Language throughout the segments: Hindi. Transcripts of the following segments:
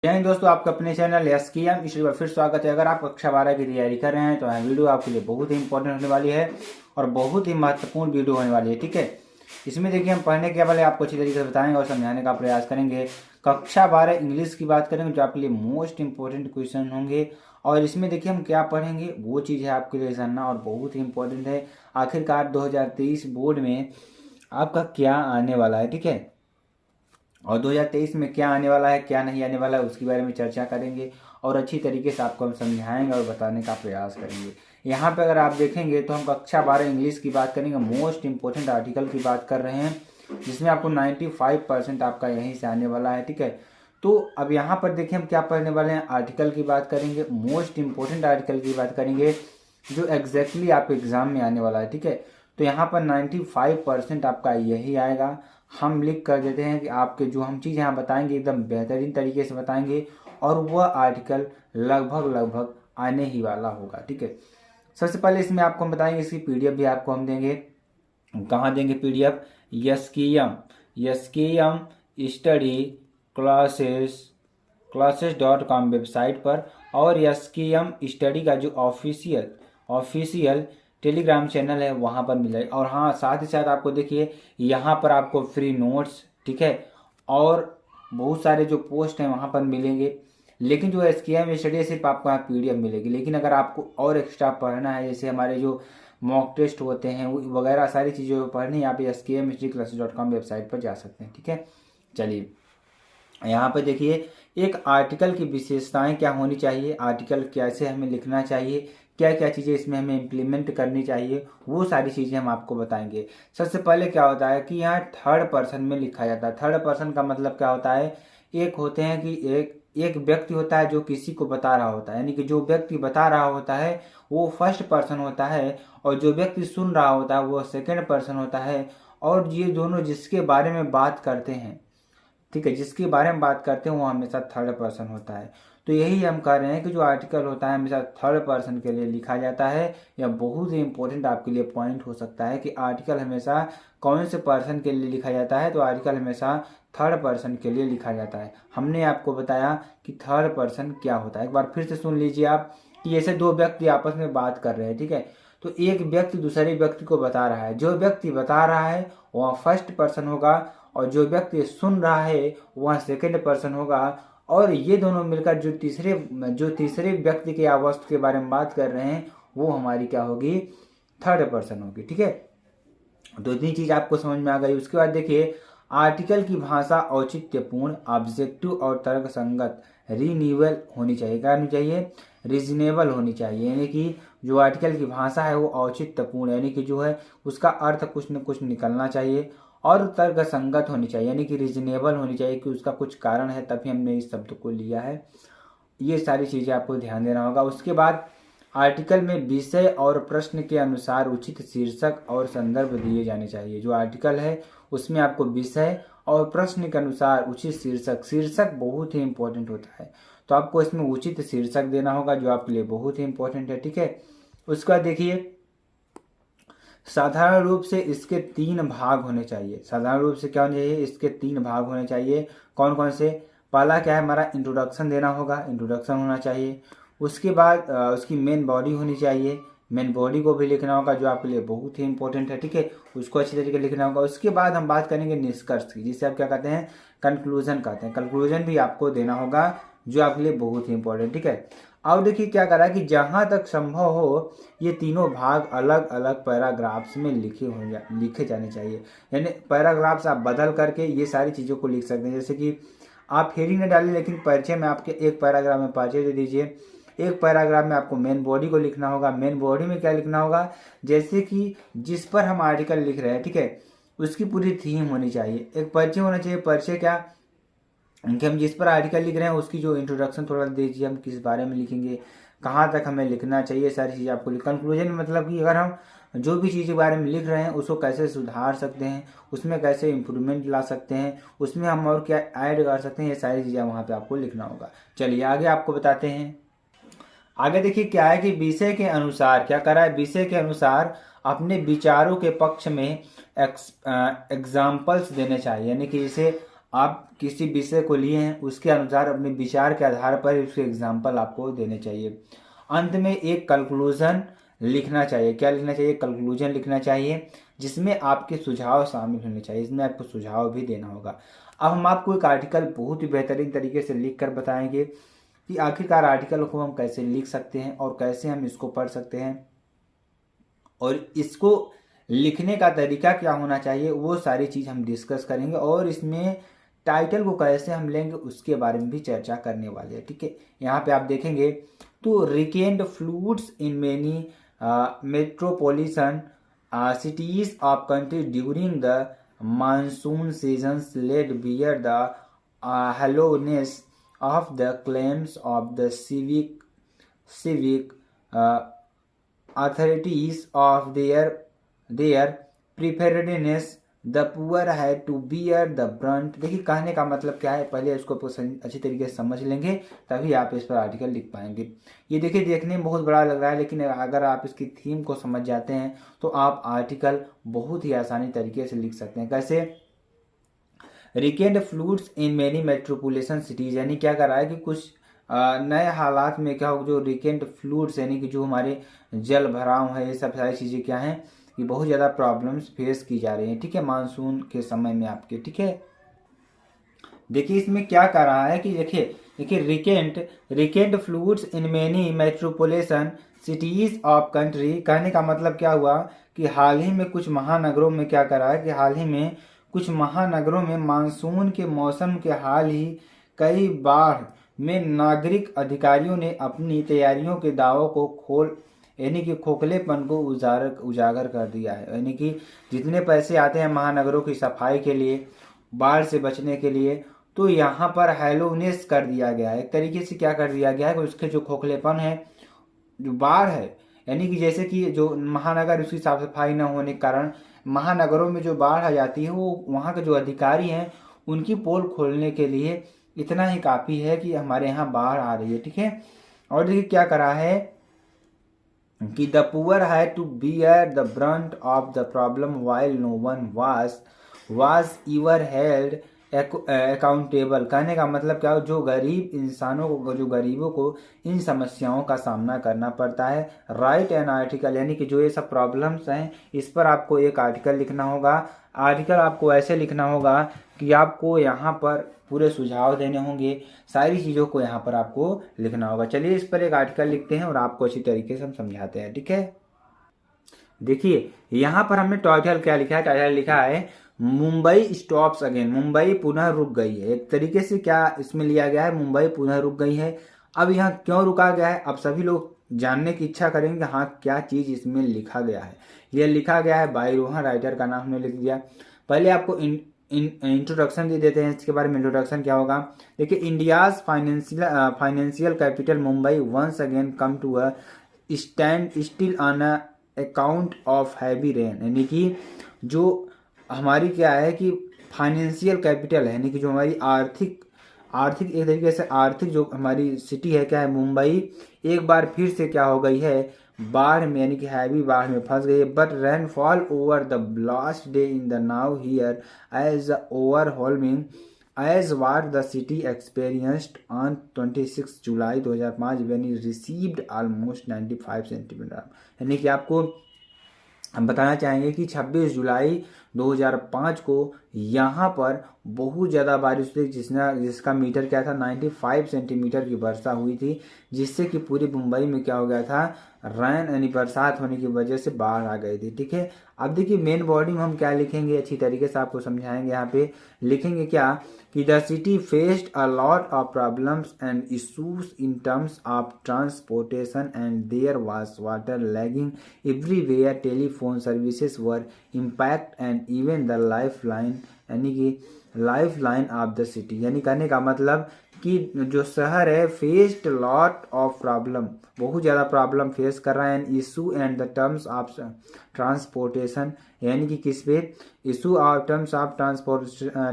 जय हिंद दोस्तों, आपका अपने चैनल यस की एम इस बार फिर स्वागत है। अगर आप कक्षा 12 की तैयारी कर रहे हैं तो यह वीडियो आपके लिए बहुत ही इंपॉर्टेंट होने वाली है और बहुत ही महत्वपूर्ण वीडियो होने वाली है। ठीक है, इसमें देखिए हम पढ़ने के पहले आपको अच्छी तरीके से बताएंगे और समझाने का प्रयास करेंगे। कक्षा 12 इंग्लिश की बात करेंगे जो आपके लिए मोस्ट इंपॉर्टेंट क्वेश्चन होंगे और इसमें देखिए हम क्या पढ़ेंगे वो चीज़ है आपके लिए जानना और बहुत ही इंपॉर्टेंट है। आखिरकार 2023 बोर्ड में आपका क्या आने वाला है, ठीक है, और 2023 में क्या आने वाला है क्या नहीं आने वाला है उसके बारे में चर्चा करेंगे और अच्छी तरीके से आपको हम समझाएंगे और बताने का प्रयास करेंगे। यहाँ पे अगर आप देखेंगे तो हम कक्षा 12 इंग्लिश की बात करेंगे, मोस्ट इंपोर्टेंट आर्टिकल की बात कर रहे हैं जिसमें आपको 95% आपका यहीं से आने वाला है। ठीक है, तो अब यहाँ पर देखिए हम क्या पढ़ने वाले हैं, आर्टिकल की बात करेंगे, मोस्ट इंपोर्टेंट आर्टिकल की बात करेंगे जो एग्जैक्टली आपके एग्जाम में आने वाला है। ठीक है, तो यहाँ पर 95% आपका यही आएगा। हम लिख कर देते हैं कि आपके जो हम चीज़ यहाँ बताएंगे एकदम बेहतरीन तरीके से बताएंगे और वह आर्टिकल लगभग आने ही वाला होगा। ठीक है, सबसे पहले इसमें आपको हम बताएंगे, इसकी पीडीएफ भी आपको हम देंगे। कहाँ देंगे पीडीएफ? यस की एम स्टडी क्लासेस.com वेबसाइट पर और यस.की.एम स्टडी का जो ऑफिशियल टेलीग्राम चैनल है वहाँ पर मिल जाएगा। और हाँ, साथ ही साथ आपको देखिए यहाँ पर आपको फ्री नोट्स, ठीक है, और बहुत सारे जो पोस्ट हैं वहाँ पर मिलेंगे। लेकिन जो एस.के.एम स्टडी है सिर्फ आपको यहाँ पीडीएफ मिलेगी। लेकिन अगर आपको और एक्स्ट्रा पढ़ना है, जैसे हमारे जो मॉक टेस्ट होते हैं वगैरह सारी चीज़ें पढ़नी, यहाँ पे एस.के.एम स्टडी क्लासेस.com वेबसाइट पर जा सकते हैं। ठीक है, चलिए यहाँ पे देखिए एक आर्टिकल की विशेषताएं क्या होनी चाहिए, आर्टिकल कैसे हमें लिखना चाहिए, क्या क्या चीज़ें इसमें हमें इम्प्लीमेंट करनी चाहिए, वो सारी चीज़ें हम आपको बताएंगे। सबसे पहले क्या होता है कि यहाँ थर्ड पर्सन में लिखा जाता है। थर्ड पर्सन का मतलब क्या होता है, एक होते हैं कि एक व्यक्ति होता है जो किसी को बता रहा होता है, यानी कि जो व्यक्ति बता रहा होता है वो फर्स्ट पर्सन होता है और जो व्यक्ति सुन रहा होता है वो सेकेंड पर्सन होता है। और ये दोनों जिसके बारे में बात करते हैं, ठीक है, जिसके बारे में बात करते हैं वो हमेशा थर्ड पर्सन होता है। तो यही हम कह रहे हैं कि जो आर्टिकल होता है हमेशा थर्ड पर्सन के लिए लिखा जाता है। यह बहुत ही इंपॉर्टेंट आपके लिए पॉइंट हो सकता है कि आर्टिकल हमेशा कौन से पर्सन के लिए लिखा जाता है, तो आर्टिकल हमेशा थर्ड पर्सन के लिए लिखा जाता है। हमने आपको बताया कि थर्ड पर्सन क्या होता है, एक बार फिर से सुन लीजिए आप कि ऐसे दो व्यक्ति आपस में बात कर रहे हैं, ठीक है, तो एक व्यक्ति दूसरे व्यक्ति को बता रहा है, जो व्यक्ति बता रहा है वह फर्स्ट पर्सन होगा और जो व्यक्ति सुन रहा है वह सेकंड पर्सन होगा। और ये दोनों मिलकर जो तीसरे व्यक्ति के अवस्था के बारे में बात कर रहे हैं वो हमारी क्या होगी, थर्ड पर्सन होगी। ठीक है, तो इतनी चीज आपको समझ में आ गई। उसके बाद देखिए आर्टिकल की भाषा औचित्यपूर्ण, ऑब्जेक्टिव और तर्क संगत, रीन्यूअल होनी चाहिए, क्या होनी चाहिए, रीजनेबल होनी चाहिए। यानी कि जो आर्टिकल की भाषा है वो औचित्यपूर्ण, यानी कि जो है उसका अर्थ कुछ न कुछ निकलना चाहिए और तर्क संगत होनी चाहिए, यानी कि रीजनेबल होनी चाहिए कि उसका कुछ कारण है तभी हमने इस शब्द को लिया है। ये सारी चीज़ें आपको ध्यान देना होगा। उसके बाद आर्टिकल में विषय और प्रश्न के अनुसार उचित शीर्षक और संदर्भ दिए जाने चाहिए। जो आर्टिकल है उसमें आपको विषय और प्रश्न के अनुसार उचित शीर्षक बहुत ही इंपॉर्टेंट होता है, तो आपको इसमें उचित शीर्षक देना होगा जो आपके लिए बहुत ही इंपॉर्टेंट है। ठीक है, उसका देखिए साधारण रूप से इसके 3 भाग होने चाहिए। साधारण रूप से क्या होने चाहिए, इसके 3 भाग होने चाहिए। कौन कौन से? पहला क्या है हमारा, इंट्रोडक्शन देना होगा, इंट्रोडक्शन होना चाहिए। उसके बाद उसकी मेन बॉडी होनी चाहिए, मेन बॉडी को भी लिखना होगा जो आपके लिए बहुत ही इंपॉर्टेंट है। ठीक है, उसको अच्छी तरीके से लिखना होगा। उसके बाद हम बात करेंगे निष्कर्ष की, जिसे आप क्या कहते हैं, कंक्लूजन कहते हैं। कंक्लूजन भी आपको देना होगा जो आपके लिए बहुत ही इंपॉर्टेंट। ठीक है, अब देखिए क्या करा कि जहां तक संभव हो ये तीनों भाग अलग अलग पैराग्राफ्स में लिखे जाने चाहिए। यानी पैराग्राफ्स आप बदल करके ये सारी चीज़ों को लिख सकते हैं। जैसे कि आप हेडिंग न डालें लेकिन परिचय में आपके एक पैराग्राफ में परिचय दे दीजिए, एक पैराग्राफ में आपको मेन बॉडी को लिखना होगा। मेन बॉडी में क्या लिखना होगा, जैसे कि जिस पर हम आर्टिकल लिख रहे हैं, ठीक है, उसकी पूरी थीम होनी चाहिए। एक परिचय होना चाहिए, परिचय क्या कि हम जिस पर आर्टिकल लिख रहे हैं उसकी जो इंट्रोडक्शन थोड़ा दीजिए, हम किस बारे में लिखेंगे, कहाँ तक हमें लिखना चाहिए, सारी चीज़ आपको। कंक्लूजन मतलब कि अगर हम जो भी चीज़ के बारे में लिख रहे हैं उसको कैसे सुधार सकते हैं, उसमें कैसे इम्प्रूवमेंट ला सकते हैं, उसमें हम और क्या ऐड कर सकते हैं, ये सारी चीज़ें वहाँ पे आपको लिखना होगा। चलिए आगे आपको बताते हैं। आगे देखिए क्या है कि विषय के अनुसार क्या करा है, विषय के अनुसार अपने विचारों के पक्ष में एग्जाम्पल्स देने चाहिए। यानी कि जैसे आप किसी विषय को लिए हैं उसके अनुसार अपने विचार के आधार पर उसके एग्जाम्पल आपको देने चाहिए। अंत में एक कंक्लूजन लिखना चाहिए। क्या लिखना चाहिए? कंक्लूजन लिखना चाहिए, जिसमें आपके सुझाव शामिल होने चाहिए। इसमें आपको सुझाव भी देना होगा। अब हम आपको एक आर्टिकल बहुत ही बेहतरीन तरीके से लिख कर बताएंगे कि आखिरकार आर्टिकल को हम कैसे लिख सकते हैं और कैसे हम इसको पढ़ सकते हैं, और इसको लिखने का तरीका क्या होना चाहिए, वो सारी चीज़ हम डिस्कस करेंगे। और इसमें टाइटल को कैसे हम लेंगे उसके बारे में भी चर्चा करने वाले हैं। ठीक है, यहाँ पे आप देखेंगे तो recurring floods in many metropolitan cities of country during the monsoon seasons led bear the hollowness of the claims of the civic uh, authorities of their preparedness. The poor had to bear the brunt. देखिए कहने का मतलब क्या है, पहले इसको अच्छी तरीके से समझ लेंगे तभी आप इस पर आर्टिकल लिख पाएंगे। ये देखिए देखने में बहुत बड़ा लग रहा है, लेकिन अगर आप इसकी थीम को समझ जाते हैं तो आप आर्टिकल बहुत ही आसानी तरीके से लिख सकते हैं। कैसे? Recurring floods in many metropolitan cities, यानी क्या कर रहा है कि कुछ नए हालात में क्या हो, जो रिकेंड फ्लूड्स यानी कि जो हमारे जल भराव है, ये सब सारी चीज़ें क्या हैं कि बहुत ज़्यादा प्रॉब्लम्स फेस की जा रही हैं। ठीक है, मानसून के समय में आपके। ठीक है, देखिए इसमें क्या कर रहा है कि देखिए recurring floods in many metropolitan cities of country. कहने का मतलब क्या हुआ कि हाल ही में कुछ महानगरों में क्या कर रहा है कि हाल ही में कुछ महानगरों में मानसून के मौसम के हाल ही कई बार में नागरिक अधिकारियों ने अपनी तैयारियों के दावों को यानी कि खोखलेपन को उजागर कर दिया है। यानी कि जितने पैसे आते हैं महानगरों की सफाई के लिए, बाढ़ से बचने के लिए, तो यहाँ पर हेलोनेस कर दिया गया है। एक तरीके से क्या कर दिया गया है कि उसके जो खोखलेपन है, जो बाढ़ है, यानी कि जैसे कि जो महानगर उसकी साफ सफाई न होने के कारण महानगरों में जो बाढ़ आ जाती है, वो वहाँ के जो अधिकारी हैं उनकी पोल खोलने के लिए इतना ही काफ़ी है कि हमारे यहाँ बाढ़ आ रही है। ठीक है, और देखिए क्या करा है कि the poor had to bear the brunt of the problem while no one was ever held accountable. कहने का मतलब क्या हो, जो गरीब इंसानों को, जो गरीबों को इन समस्याओं का सामना करना पड़ता है। राइट एन आर्टिकल, यानी कि जो ये सब प्रॉब्लम्स हैं इस पर आपको एक आर्टिकल लिखना होगा। आर्टिकल आपको ऐसे लिखना होगा कि आपको यहाँ पर पूरे सुझाव देने होंगे, सारी चीज़ों को यहाँ पर आपको लिखना होगा। चलिए इस पर एक आर्टिकल लिखते हैं और आपको अच्छी तरीके से हम समझाते हैं। ठीक है, देखिए यहाँ पर हमने टाइटल क्या लिखा है, टाइटल लिखा है मुंबई स्टॉप्स अगेन। मुंबई पुनः रुक गई है। एक तरीके से क्या इसमें लिया गया है, मुंबई पुनः रुक गई है। अब यहाँ क्यों रुका गया है, अब सभी लोग जानने की इच्छा करेंगे हाँ क्या चीज़ इसमें लिखा गया है। यह लिखा गया है बाय रोहन, राइटर का नाम हमने लिख दिया। पहले आपको इंट्रोडक्शन दे देते हैं, इसके बारे में इंट्रोडक्शन क्या होगा। देखिए, India's financial capital Mumbai once again come to a standstill on account of heavy rain. यानी कि जो हमारी क्या है कि फाइनेंशियल कैपिटल है, यानी कि जो हमारी आर्थिक एक तरीके से आर्थिक जो हमारी सिटी है क्या है, मुंबई, एक बार फिर से क्या हो गई है, बाढ़ में, यानी कि हैवी बाढ़ में फंस गई है। But rainfall over the last day in the now here as overwhelming as what the city experienced on 26 July 2005 when it received almost 95 centimetre. यानी कि आपको हम बताना चाहेंगे कि 26 जुलाई 2005 को यहाँ पर बहुत ज़्यादा बारिश हुई, जिसका मीटर क्या था, 95 सेंटीमीटर की वर्षा हुई थी, जिससे कि पूरी मुंबई में क्या हो गया था, रैन यानी बरसात होने की वजह से बाढ़ आ गई थी। ठीक है, अब देखिए मेन बॉडी में हम क्या लिखेंगे, अच्छी तरीके से आपको समझाएंगे। यहाँ पे लिखेंगे क्या कि the city faced a lot of problems and issues in terms of transportation and there was water logging everywhere, telephone services were impact and even the life line, यानी कि life line of the city. यानी कहने का मतलब कि जो शहर है फेस्ड लॉट ऑफ प्रॉब्लम, बहुत ज़्यादा प्रॉब्लम फेस कर रहा है। And issue and the terms of transportation, यानी कि किस पे, issue of terms of transportation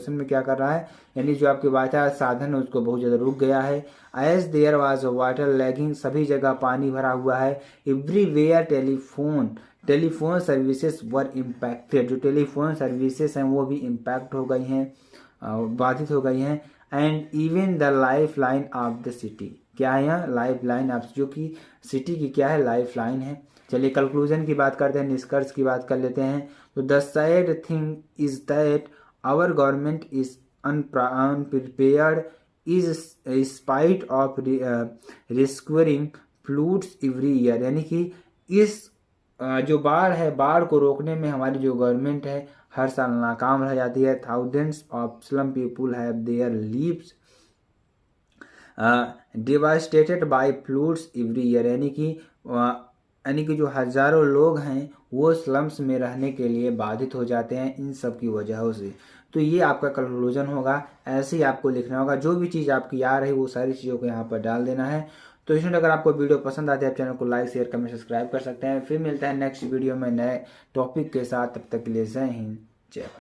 में क्या कर रहा है, यानी जो आपके यातायात साधन है उसको बहुत ज़्यादा रुक गया है। As there was water logging, सभी जगह पानी भरा हुआ है। Everywhere telephone services were impacted, जो टेलीफोन सर्विसेज हैं वो भी इम्पैक्ट हो गई हैं, बाधित हो गई हैं। And even the life line of the city, क्या है यहाँ लाइफ लाइन ऑफ, जो कि सिटी की क्या है लाइफ लाइन है। चलिए कंक्लूजन की बात करते हैं, निष्कर्ष की बात कर लेते हैं। तो the sad thing is that our government is unprepared is spite of recurring floods every year, यानी कि इस जो बाढ़ है, बाढ़ को रोकने में हमारी जो गवर्नमेंट है हर साल नाकाम रह जाती है। Thousands of slum people have their lives devastated by floods every year, यानी कि जो हजारों लोग हैं वो स्लम्स में रहने के लिए बाधित हो जाते हैं इन सब की वजहों से। तो ये आपका कंक्लूजन होगा, ऐसे ही आपको लिखना होगा, जो भी चीज़ आपकी आ रही वो सारी चीज़ों को यहाँ पर डाल देना है। तो इसमें अगर आपको वीडियो पसंद आती है आप चैनल को लाइक शेयर कमेंट सब्सक्राइब कर सकते हैं। फिर मिलता है नेक्स्ट वीडियो में नए टॉपिक के साथ, तब तक के लिए जय हिंद जय भारत।